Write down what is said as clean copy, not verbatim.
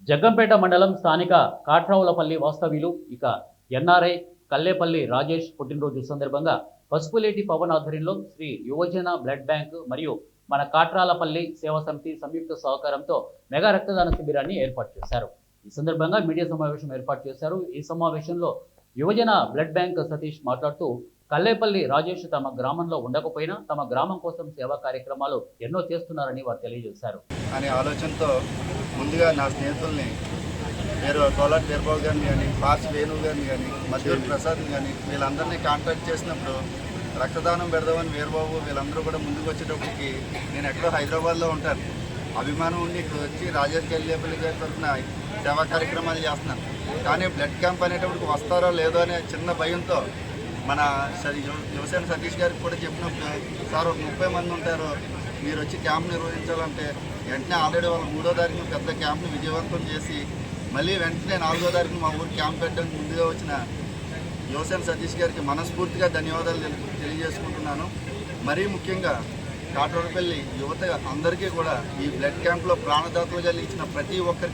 జగ్గంపేట మండలం స్థానిక కాట్రావులపల్లి వాస్తవ్యులు ఇక ఎన్ఆర్ఐ కల్లేపల్లి రాజేష్ పుట్టినరోజు సందర్భంగా పసుపులేటి పవన్ ఆధ్వర్యంలో శ్రీ యువజన బ్లడ్ బ్యాంక్ మరియు మన కాట్రాలపల్లి సేవా సమితి సంయుక్త సహకారంతో మెగా రక్తదాన శిబిరాన్ని ఏర్పాటు చేశారు. ఈ సందర్భంగా మీడియా సమావేశం ఏర్పాటు చేశారు. ఈ సమావేశంలో యువజన బ్లడ్ బ్యాంక్ సతీష్ మాట్లాడుతూ కల్లేపల్లి రాజేష్ తమ గ్రామంలో ఉండకపోయినా తమ గ్రామం కోసం సేవా కార్యక్రమాలు ఎన్నో చేస్తున్నారని వారు తెలియజేశారు. అనే ఆలోచనతో ముందుగా నా స్నేహితుల్ని కోలాట్ వీరబాబు గారిని కానీ, పార్స్ వేణు గారిని కానీ, మధ్యూరు ప్రసాద్ని కానీ వీళ్ళందరినీ కాంటాక్ట్ చేసినప్పుడు రక్తదానం పెడదామని వీరబాబు వీళ్ళందరూ కూడా ముందుకు వచ్చేటప్పటికి నేను ఎక్కడో హైదరాబాద్లో ఉంటాను. అభిమానం ఉండి ఇక్కడ వచ్చి రాజేష్ కల్లేపల్లి గారి తరఫున సేవా కార్యక్రమాలు చేస్తున్నాను. కానీ బ్లడ్ క్యాంప్ అనేటప్పటికి వస్తారో లేదో అనే చిన్న భయంతో మన యువసేన సతీష్ గారికి కూడా చెప్పినప్పుడు, సార్ ఒక 30 మంది ఉంటారు, మీరు వచ్చి క్యాంప్ నిర్వహించాలంటే వెంటనే ఆల్రెడీ వాళ్ళు 3వ తారీఖున పెద్ద క్యాంప్ని విజయవంతం చేసి మళ్ళీ వెంటనే 4వ తారీఖున మా ఊరు క్యాంప్ పెట్టడానికి ముందుగా వచ్చిన యువసేన సతీష్ గారికి మనస్ఫూర్తిగా ధన్యవాదాలు తెలియజేసుకుంటున్నాను. మరీ ముఖ్యంగా కాట్రావులపల్లి యువత అందరికీ కూడా ఈ బ్లడ్ క్యాంప్లో ప్రాణదాతలుగా ఇచ్చిన ప్రతి ఒక్కరికి